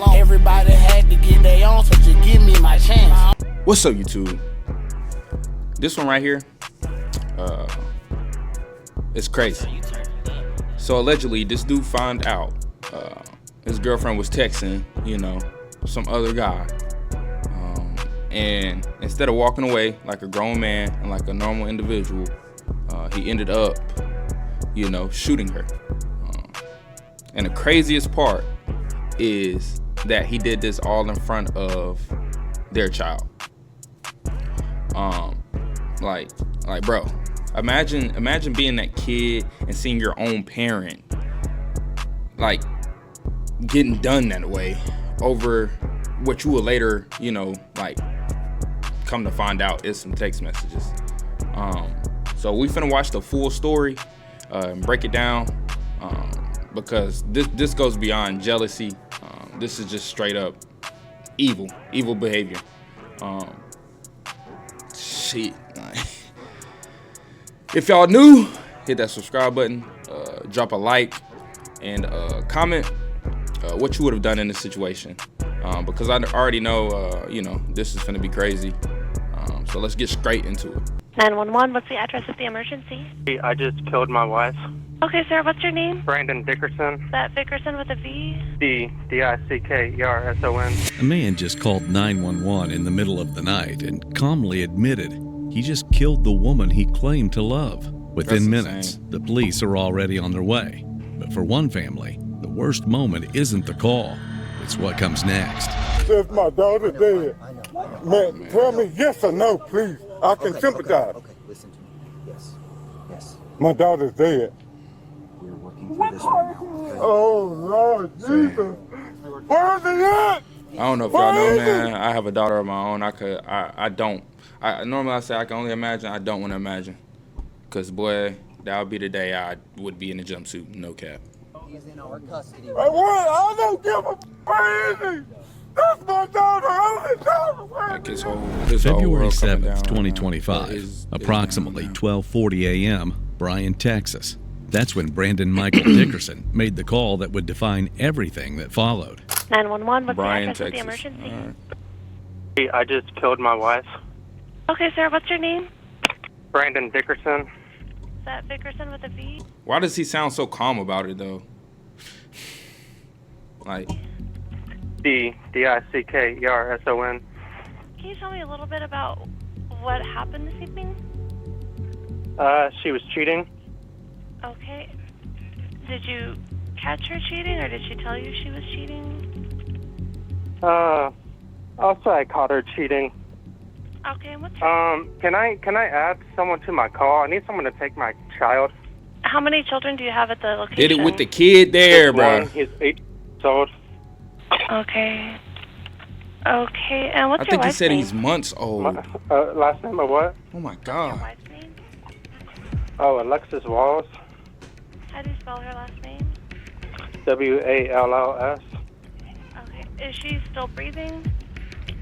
long. Everybody had to get their own, so just give me my chance. What's up, YouTube? This one right here, it's crazy. So allegedly, this dude found out his girlfriend was texting, some other guy. And instead of walking away like a grown man and like a normal individual, he ended up, shooting her. And the craziest part is that he did this all in front of their child. Like, bro, imagine being that kid and seeing your own parent, like, getting done that way over what you will later, come to find out is some text messages. So we finna watch the full story and break it down, because this goes beyond jealousy. This is just straight up evil behavior. Shit. If y'all new, hit that subscribe button, drop a like, and comment what you would have done in this situation, because I already know, this is gonna be crazy. So let's get straight into it. 911, what's the address of the emergency? I just killed my wife. Okay, sir, what's your name? Brandon Dickerson. Is that Dickerson with a V? D-I-C-K-E-R-S-O-N. A man just called 911 in the middle of the night and calmly admitted he just killed the woman he claimed to love. Within minutes, the police are already on their way. But for one family, the worst moment isn't the call. It's what comes next. If my daughter dead, man, tell me yes or no, please. I can sympathize. Okay, listen to me. Yes. My daughter's dead. We're working through this right now. Oh, Lord Jesus. Where's he at? I don't know if y'all know, man. I have a daughter of my own. Normally I say I can only imagine. I don't want to imagine. Because, boy, that would be the day I would be in a jumpsuit. No cap. He's in our custody. What? I don't give a where is he? That's my daughter. Only daughter. Like his whole February world coming 7th, down, 2025, approximately 12:40 a.m., Bryan, Texas. That's when Brandon Michael Dickerson made the call that would define everything that followed. 911, what's Bryan, the address Texas. of the emergency? Right. I just killed my wife. Okay, sir, what's your name? Brandon Dickerson. Is that Dickerson with a V? Why does he sound so calm about it, though? Like, D-I-C-K-E-R-S-O-N. Can you tell me a little bit about what happened this evening? She was cheating. Okay. Did you catch her cheating, or did she tell you she was cheating? I'll say I caught her cheating. Okay, and what's her... Can I add someone to my call? I need someone to take my child. How many children do you have at the location? did it with the kid there, bro. One, he's 8 years old. Okay. Okay, and what's I your think he wife's said name? he's months old. Last name of what? Oh, my Your God. wife's name? Oh, Alexis Walls. How do you spell her last name? W-A-L-L-S. Okay. Is she still breathing?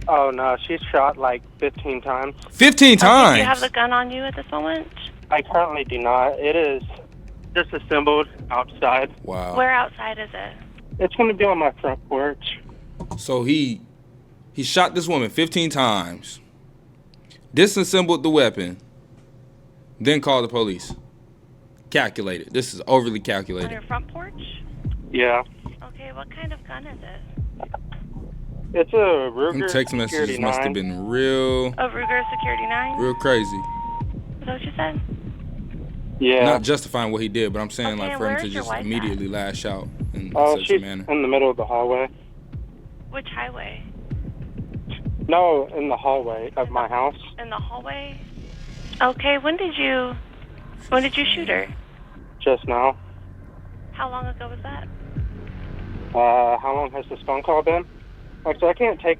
Oh, no, she's shot like 15 times. 15 times? Okay, do you have the gun on you at this moment? I currently do not. It is disassembled outside. Wow. Where outside is it? It's going to be on my front porch. So he shot this woman 15 times, disassembled the weapon, then called the police. Calculated. This is overly On calculated. your front porch? Yeah. Okay, what kind of gun is it? It's a Ruger Them text messages Security must have 9. been real A Ruger Security 9? crazy. Is that what you said? Yeah. Not justifying what he did, but I'm saying, Okay, like, for him where's to your just wife at? immediately lash out in Oh, such a she's manner. in the middle of the hallway. Which highway? No, in the hallway of my house. In the hallway? Okay, when did you shoot her? Just now. How long ago was that? How long has this phone call been? Actually, I can't take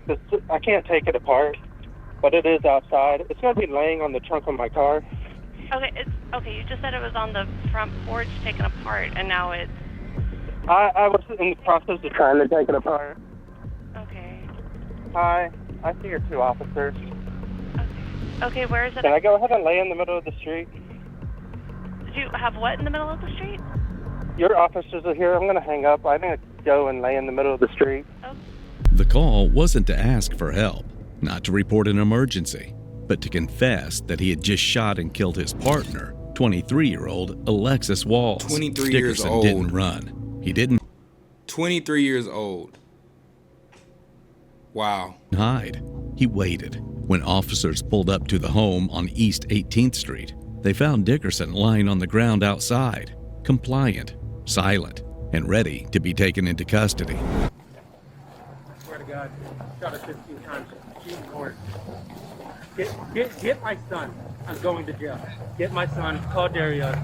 it apart, but it is outside. It's going to be laying on the trunk of my car. Okay, you just said it was on the front porch taken apart, and now it's... I was in the process of trying to take it apart. Okay. Hi, I see your 2 officers. Okay, where is it? Can I go ahead and lay in the middle of the street? Did you have what in the middle of the street? Your officers are here. I'm going to hang up. I'm going to go and lay in the middle of the street. The call wasn't to ask for help, not to report an emergency, but to confess that he had just shot and killed his partner, 23-year-old Alexis Walls. 23 years Dickerson old. didn't run. He didn't 23 years old. Wow. hide. He waited. When officers pulled up to the home on East 18th Street, they found Dickerson lying on the ground outside, compliant, silent, and ready to be taken into custody. I swear to God, shot her 15 times. She's in court. Get my son. I'm going to jail. Get my son. Call Dario.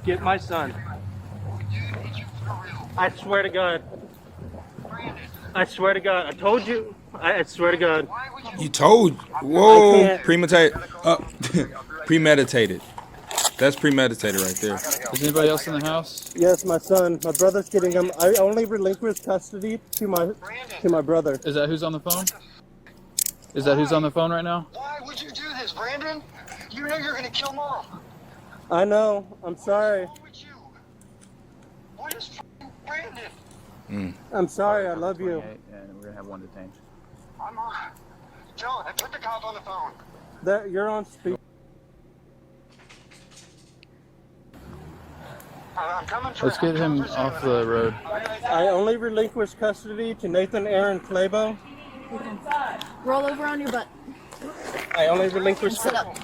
Get my son. I swear to God. I swear to God. I told you. I swear to God. You told. Whoa. can't. Premeditated. That's premeditated right there. Is anybody else in the house? Yes, my son. My brother's getting him. I only relinquished custody to my brother. Is that who's on the phone? Is that who's on the phone right now? Why would you do this, Brandon? You know you're gonna kill Mom. I know. I'm sorry. Why would you? What is Brandon? I'm sorry. I love you. And we're gonna have one detained. I'm John, I put the cop on the phone. You're on speed. I'm coming for Let's get him off the road. I only relinquished custody to Nathan Aaron Clabo. Roll over on your butt. I only relinquished. Sit up.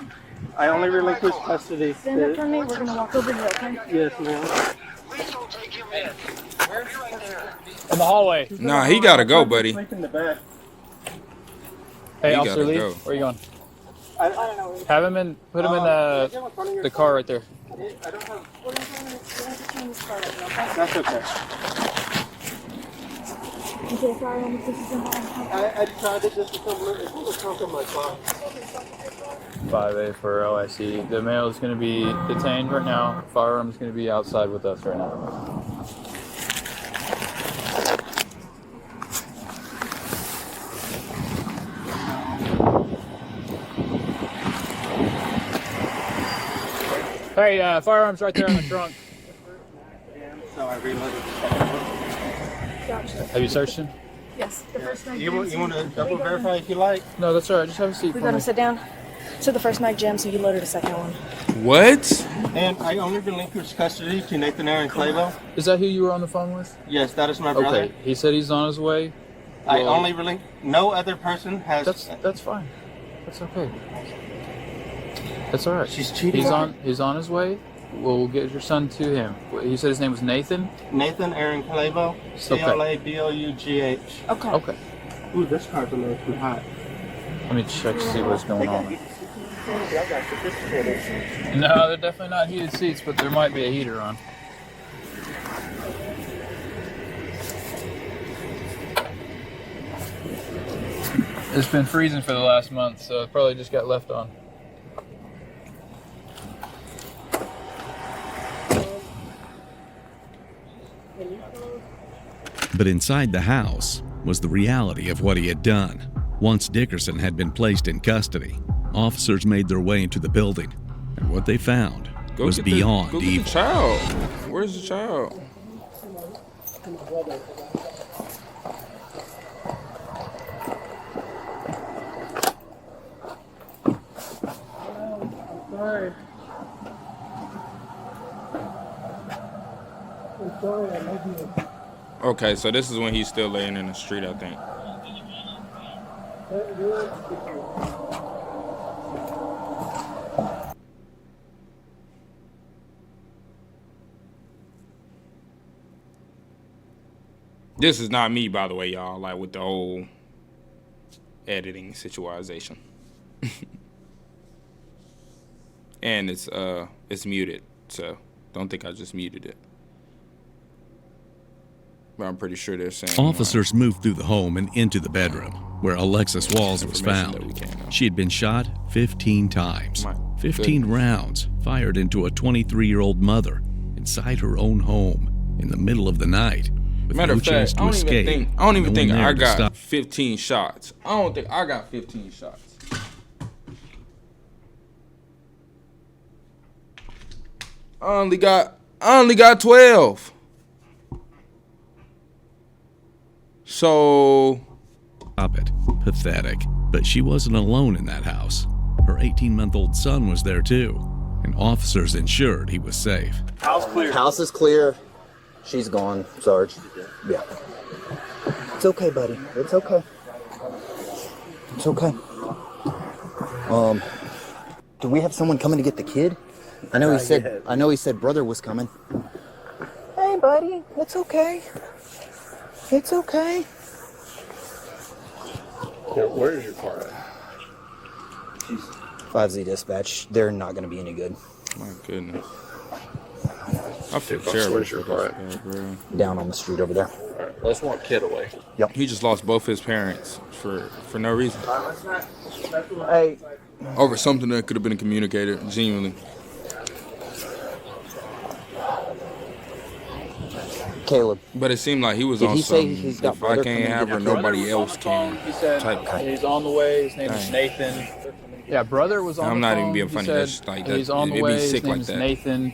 I only relinquished custody. Stand up for me. We're gonna walk over here, okay? Yes, ma'am. Please don't take him in. Be right there. In the hallway. Nah, he gotta go, buddy. Sleep in the back. Hey, He Officer gotta Lee, go. where are you going? I don't know. Have him in. Put him in the car right there. I don't have. We're gonna turn this car over, okay? That's okay. Okay, sorry, I'm this is I tried it just to come look. It was trunk of my car. 5A for OIC. The male is going to be detained right now. Firearm is going to be outside with us right now. Hey, firearms right there in the trunk. So I reloaded. Have you searched him? Yes. The first night. You want to double verify if you like? No, that's all right. Just have a seat We're for gonna me. sit down. So the first night, Jim. So you loaded a second one. What? And I only relinquished custody to Nathan Aaron Clabo. Is that who you were on the phone with? Yes, that is my brother. Okay. He said he's on his way. I Well, only no other person has. That's fine. That's okay. That's all right. She's cheating He's on He's on his way. We'll get your son to him. You said his name was Nathan. Nathan Aaron Clabo. CLABOUGH. Okay. Okay. Ooh, this car's a little too hot. Let me check to see what's going on. I got sophisticated. No, they're definitely not heated seats, but there might be a heater on. It's been freezing for the last month, so it probably just got left on. But inside the house was the reality of what he had done. Once Dickerson had been placed in custody, officers made their way into the building, and what they found was beyond go get evil. the child. Where's the child? Sorry. I'm sorry, I love you. Okay, so this is when he's still laying in the street, I think. This is not me, by the way, y'all, like with the whole editing situation. And it's muted, so don't think I just muted it. But I'm pretty sure they're saying Officers moved through the home and into the bedroom, where Alexis Walls was Information that found. we can't know. She had been shot 15 times. My 15 goodness. rounds fired into a 23-year-old mother inside her own home in the middle of the night, with Matter no of chance fact, to I don't escape. even no one think there I to got stop. 15 shots. I don't think I got 15 shots. I only got 12. So Stop it. Pathetic. But she wasn't alone in that house. Her 18-month-old son was there too, and officers ensured he was safe. House clear. House is clear. She's gone, Sarge. Yeah. It's okay, buddy. It's okay. It's okay. Do we have someone coming to get the kid? I know he said brother was coming. Hey, buddy. It's okay. It's okay. Yeah, where is your car at? 5Z dispatch. They're not going to be any good. my goodness. I feel Where's your terrible. car at? Down on the street over there. All right, let's want kid away. Yep. He just lost both his parents for no reason. Hey. Over something that could have been communicated genuinely. Caleb. But it seemed like he was Did on he say some, he's got if I brother can't coming have to her, get the nobody else can. He said he's on the way. His name is Dang. Nathan. Yeah, brother was on I'm the not phone. even being He funny. said That's like that. he's on the It'd way. be His sick name like is that. Nathan.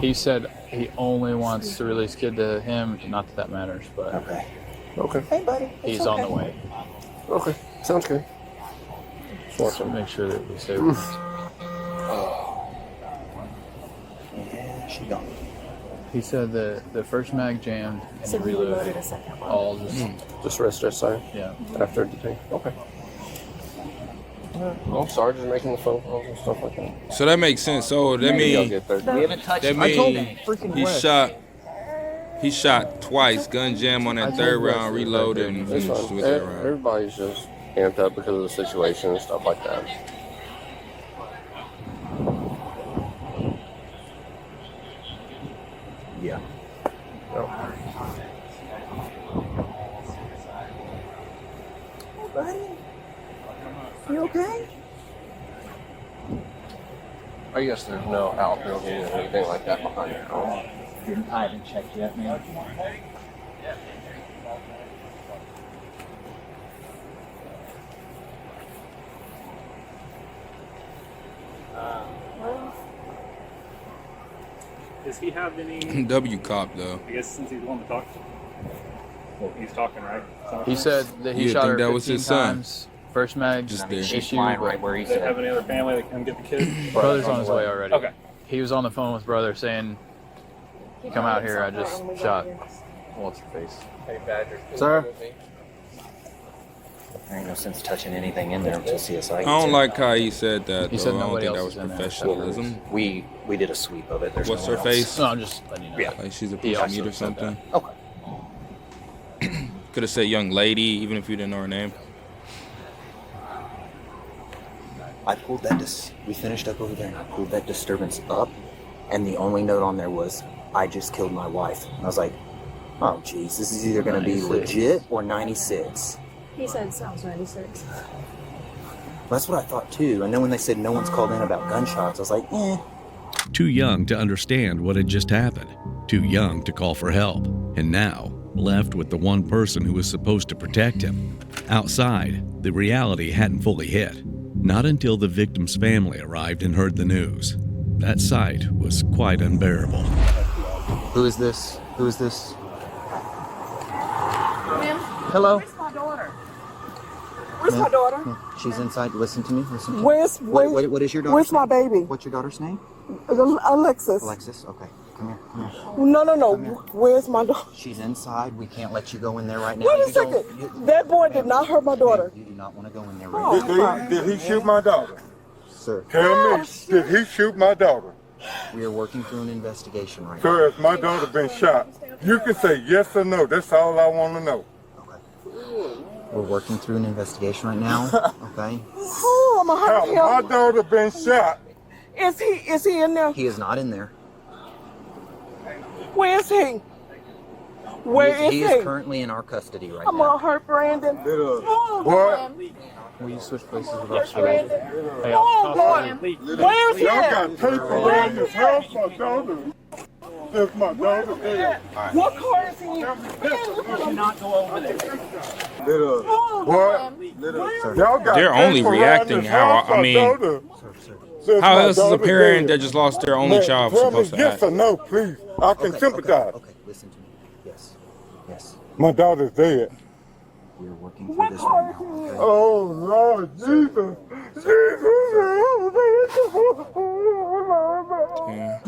He said he only wants to release kid to him. Not that that matters, but Okay. Okay. Hey, buddy. he's on the way. Okay. Sounds good. Just to make sure that we stay with him. Yeah, she gone. He said the first mag jammed and So he he reloaded reloaded. a second one. All just Just rest that side yeah. after the thing. Okay. Well, Sarge is making the phone calls and stuff like that. So that makes sense. So that Maybe I'll means get there. We haven't touched that I told him, means freaking he Wes. shot twice, gun jam on I that told third Wes round, that reloaded, and That's finished fine. with that round. Everybody's just amped up because of the situation and stuff like that. Yeah. Buddy, you okay? I guess there's no outbuilding or anything like that behind your house. I haven't checked yet, man. Does he have any? W cop though. I guess since he's the one to talk to. Well, he's talking, right? So, He said that he You'd shot think her that 15 was his son. times. First mag Just there. issue. right where he does he have said. any other family that come get the kid? Brother's on his way already. Okay. He was on the phone with brother saying, "Come out here. I just shot what's her face." Hey, Badger. Sir? There ain't no sense touching anything in there until CSI. I don't like how he said that. He Though. said I don't nobody think that else was is in there. professionalism. We did a sweep of it. There's What's no her one else. face? No, I'm just letting you know. Yeah. Like she's a He pussy also meat or said something. Okay. Could have said young lady, even if you didn't know her name. I pulled that. We finished up over there, and I pulled that disturbance up, and the only note on there was, "I just killed my wife." And I was like, "Oh, geez, this is either going to be 96. legit or 96." He said sounds 96. That's what I thought too. And then when they said no one's called in about gunshots, I was like, eh. Too young to understand what had just happened. Too young to call for help. And now, left with the one person who was supposed to protect him. Outside, the reality hadn't fully hit. Not until the victim's family arrived and heard the news. That sight was quite unbearable. Who is this? Who is this? Hello? Where's my daughter? Where's my daughter? She's inside. Listen to me. Listen to me. What is your daughter's Where's my name? baby? What's your daughter's name? Alexis. Alexis. Okay. Come here. Come here. No. Where's my daughter? She's inside. We can't let you go in there right now. Wait a You don't- second. you- That boy did not hurt my daughter. You do not want to go in there Oh, right now. Did he shoot my daughter? Sir, Tell me, did he shoot my daughter? we are working through an investigation right now. Sir, has my daughter been shot? You can say yes or no. That's all I want to know. We're working through an investigation right now. Okay. Oh, I'm gonna hurt Has my him. daughter been shot? Is he in there? He is not in there. Where is he? Where is He he? is currently in our custody right I'm now. gonna hurt Brandon. Oh, What? Will you switch places with officer? Hey, Oh, officer. boy. Where is he Y'all at? got tape around his house, my daughter. That's my daughter there. What car is he in? What? Y'all got They're tape only around reacting his how- house, I my mean, daughter. Says How my else is a daughter parent dead. that just lost their only Man, child tell supposed me to yes act? or no, please. I can sympathize. Okay, listen to me. Yes. Yes. My daughter's dead. We're working through this right now. Okay? Oh, Lord Jesus. Jesus. Man,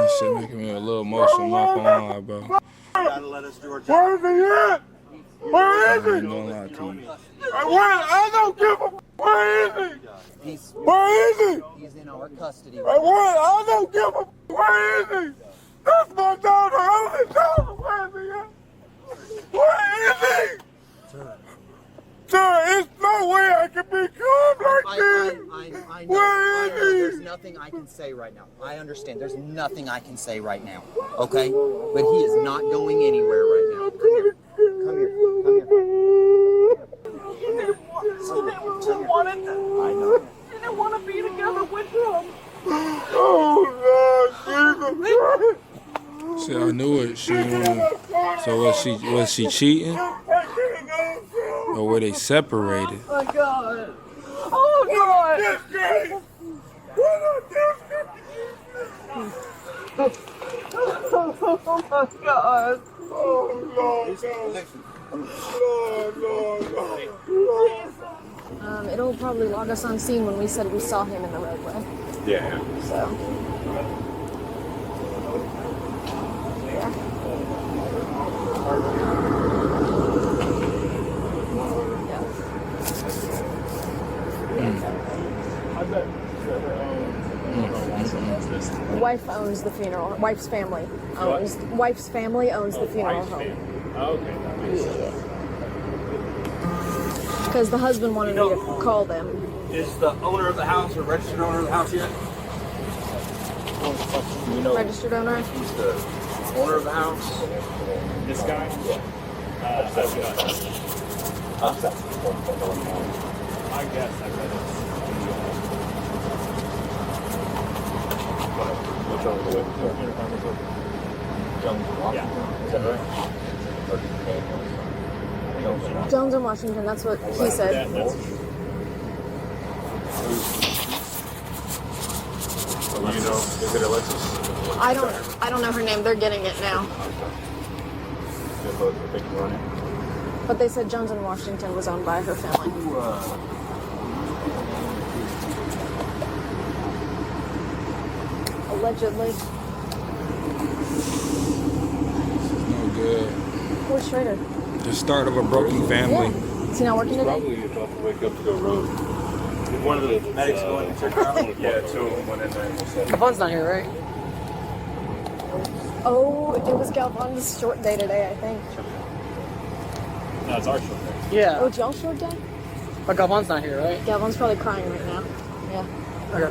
this shit making me a little emotional, not gonna lie, bro. Gotta let us do our job. Where is he at? Where is he? No lie to you. I don't give a. Where is he? Where is he? He's in our custody. I don't give a. Where is he? That's my daughter. Only daughter. Where is he at? Where is he? Sir, it's no way I can be calm like this. I know. Where is he? There's nothing I can say right now. I understand. There's nothing I can say right now. Okay? But he is not going anywhere right now. Come here. Come here. They wanted to. I know. They didn't want to be together with him. Oh, Lord Jesus. See, I knew it. So was she cheating? Or were they separated? Oh my God. Oh God. Oh my God. Oh, Lord. It'll probably log us on scene when we said we saw him in the roadway. Yeah. So. Yeah. Wife owns the funeral. Wife's family owns the funeral home. Okay. Yeah. Because the husband wanted me to call them. Is the owner of the house or registered owner of the house yet? Registered owner? He's the owner of the house. This guy? I guess I read it. Which one was Yeah. Is that right? Jones in Washington, that's what he said. You know, is it Alexis? I don't know her name. They're getting it now. But they said Jones in Washington was owned by her family. Allegedly. No good. Where's Schrader? The start of a broken family. Yeah. Is he not working today? Probably about to wake up to go road. Did one of the medics go in and check her out? Yeah, two of them went in there and said. Galvan's not here, right? Oh, it was Galvan's short day today, I think. No, it's our short day. Yeah. Oh, it's y'all's short day? But Galvan's not here, right? Galvan's probably crying right now. Yeah. Okay.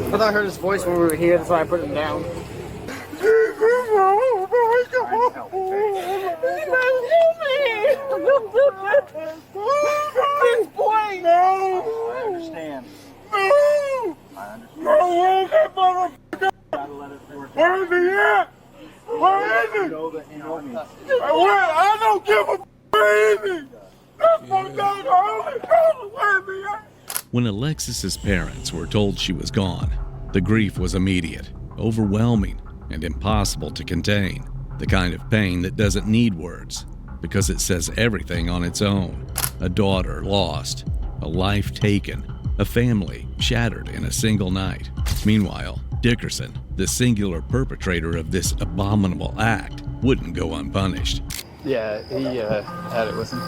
I thought I heard his voice when we were here, that's why I put him down. This boy! No! I understand. No! I understand. No, where's that motherfucker? Gotta let us do our job. Where is he at? Where is he? You know that you know me. I don't give a where is he? That's my daughter. Only daughter. Where is he at? When Alexis's parents were told she was gone, the grief was immediate, overwhelming, and impossible to contain. The kind of pain that doesn't need words, because it says everything on its own. A daughter lost, a life taken, a family shattered in a single night. Meanwhile, Dickerson, the singular perpetrator of this abominable act, wouldn't go unpunished. Yeah, he had it with him.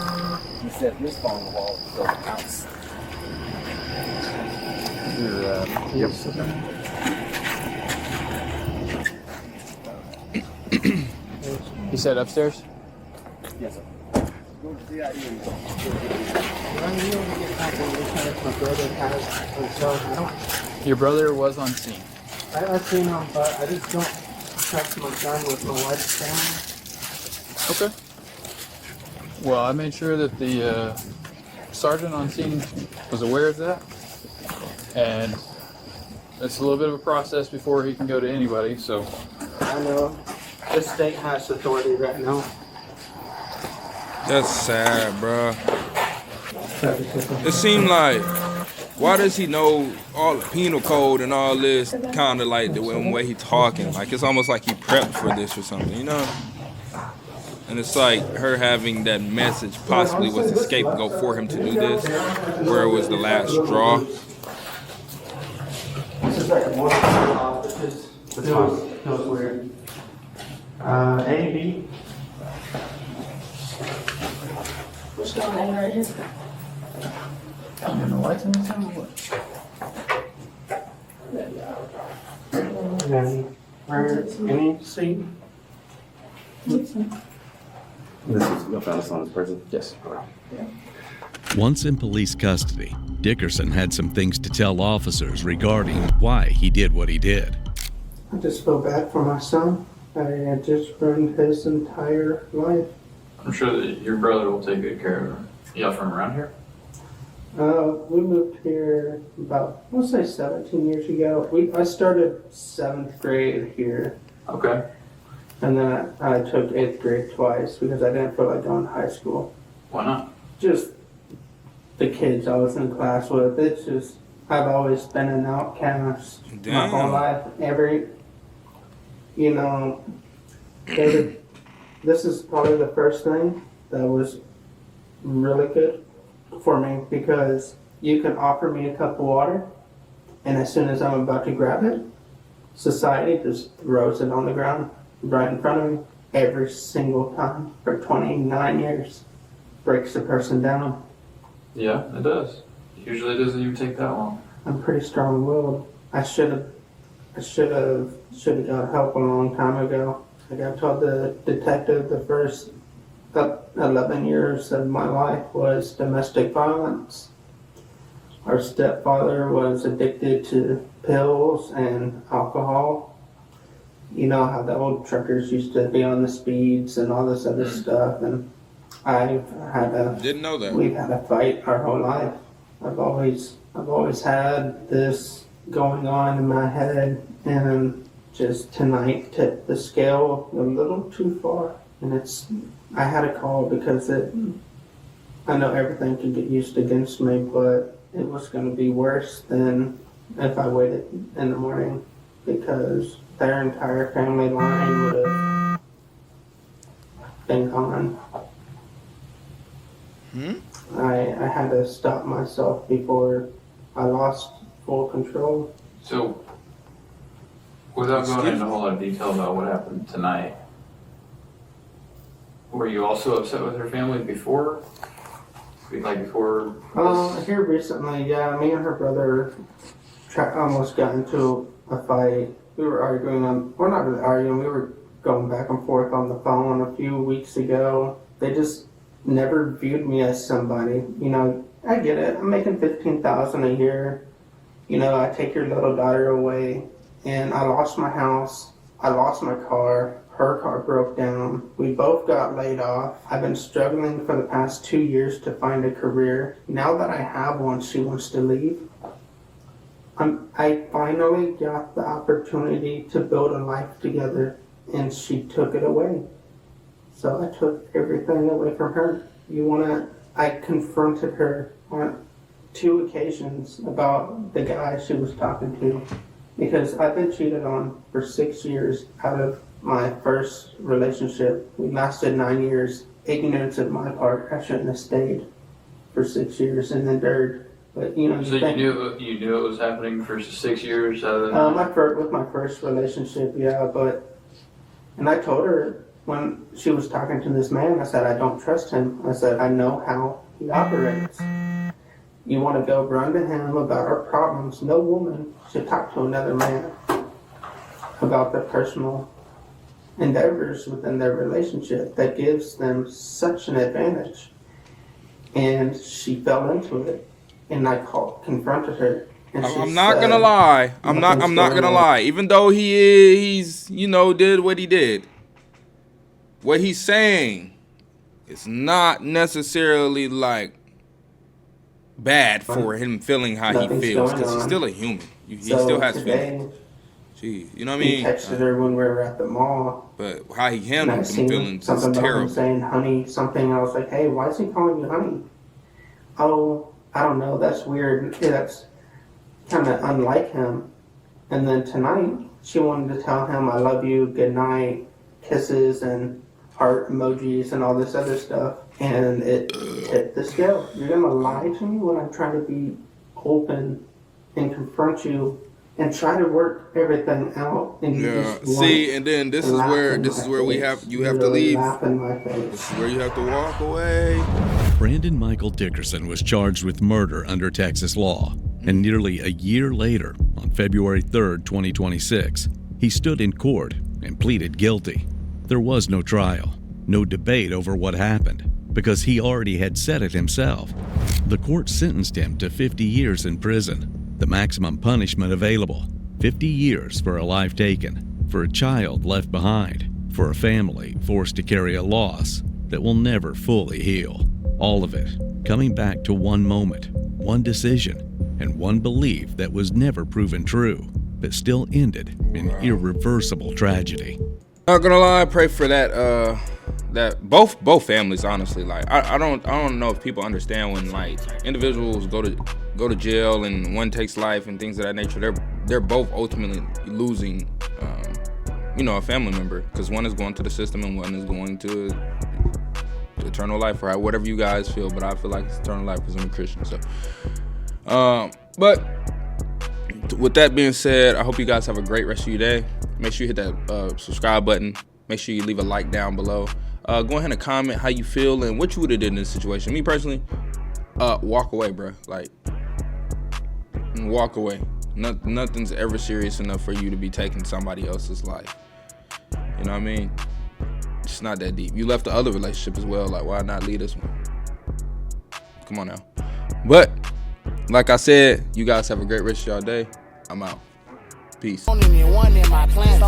He said his phone on the wall was the house. He said upstairs? Yes, sir. Your brother was on scene. I've seen him, but I just don't trust my son with my wife's family. Okay. Well, I made sure that the sergeant on scene was aware of that. And it's a little bit of a process before he can go to anybody, so. I know. The state has authority right now. That's sad, bruh. It seemed like, why does he know all the penal code and all this? Kind of like the way he talking. Like it's almost like he prepped for this or something, you know? And it's like her having that message possibly was the scapegoat for him to do this, where it was the last straw. This is like one of the offices. It was weird. A, B. What's going on right here? And the lights in the town or what? Any seat? This is you found this on his person? Yes. Once in police custody, Dickerson had some things to tell officers regarding why he did what he did. I just feel bad for my son. I had just ruined his entire life. I'm sure that your brother will take good care of her. Y'all from around here? We moved here about, I want to say 17 years ago. I started 7th grade here. Okay. And then I took 8th grade twice because I didn't feel like going to high school. Why not? Just the kids I was in class with. It's just, I've always been an outcast my whole life. This is probably the first thing that was really good for me because you can offer me a cup of water and as soon as I'm about to grab it, society just throws it on the ground right in front of me every single time for 29 years. Breaks a person down. Yeah, it does. Usually it doesn't even take that long. I'm pretty strong-willed. I should have got help a long time ago. Like I told the detective, the first 11 years of my life was domestic violence. Our stepfather was addicted to pills and alcohol. You know how the old truckers used to be on the speeds and all this other stuff, and Didn't know that. We've had a fight our whole life. I've always had this going on in my head, and just tonight tipped the scale a little too far. And I had a call because I know everything can get used against me, but it was going to be worse than if I waited in the morning because their entire family line would have been gone. I had to stop myself before I lost full control. So, without going into a whole lot of detail about what happened tonight, were you also upset with her family before? Like before? Here recently, yeah, me and her brother almost got into a fight. We were arguing we're not really arguing, we were going back and forth on the phone a few weeks ago. They just never viewed me as somebody. I get it. I'm making $15,000 a year. I take your little daughter away, and I lost my house. I lost my car. Her car broke down. We both got laid off. I've been struggling for the past 2 years to find a career. Now that I have one, she wants to leave. I finally got the opportunity to build a life together, and she took it away. So I took everything away from her. I confronted her on 2 occasions about the guy she was talking to because I've been cheated on for 6 years out of my first relationship. We lasted 9 years. Ignorance of my part. I shouldn't have stayed for 6 years and endured. But so you knew it was happening for 6 years out of the with my first relationship, yeah. And I told her when she was talking to this man, I said, I don't trust him. I said, I know how he operates. You want to go run to him about our problems. No woman should talk to another man about their personal endeavors within their relationship. That gives them such an advantage. And she fell into it. And I confronted her. And I'm not gonna lie. I'm not gonna lie. Even though he's did what he did, what he's saying is not necessarily like bad for him feeling how he feels, because he's still a human. He still has feelings. Gee, you know what I He mean? texted her when we were at the mall. But how he And I handled them seen feelings is something about him terrible. saying honey something. I was like, hey, why is he calling you honey? Oh, I don't know. That's weird. Yeah, that's kind of unlike him. And then tonight, she wanted to tell him I love you, good night, kisses, and heart emojis and all this other stuff. And it hit the scale. You're going to lie to me when I'm trying to be open and confront you and try to work everything out. And you just See, and then this is where you have to leave. Laugh in my face. This is where you have to walk away. Brandon Michael Dickerson was charged with murder under Texas law, and nearly a year later, on February 3rd, 2026, he stood in court and pleaded guilty. There was no trial, no debate over what happened, because he already had said it himself. The court sentenced him to 50 years in prison, the maximum punishment available, 50 years for a life taken, for a child left behind, for a family forced to carry a loss that will never fully heal. All of it coming back to one moment, one decision, and one belief that was never proven true, but still ended in irreversible tragedy. Not gonna lie, I pray for that both families, honestly. Like I don't know if people understand when like individuals go to jail and one takes life and things of that nature. They're both ultimately losing a family member, because one is going to the system and one is going to eternal life, or whatever you guys feel. But I feel like it's eternal life because I'm a Christian. So but with that being said, I hope you guys have a great rest of your day. Make sure you hit that subscribe button. Make sure you leave a like down below. Go ahead and comment how you feel and what you would have did in this situation. Me personally, walk away, bro. Like, walk away. Nothing's ever serious enough for you to be taking somebody else's life. You know what I mean? It's not that deep. You left the other relationship as well. Like, why not leave this one? Come on now. But like I said, you guys have a great rest of y'all day. I'm out. Peace. Only one in my plan.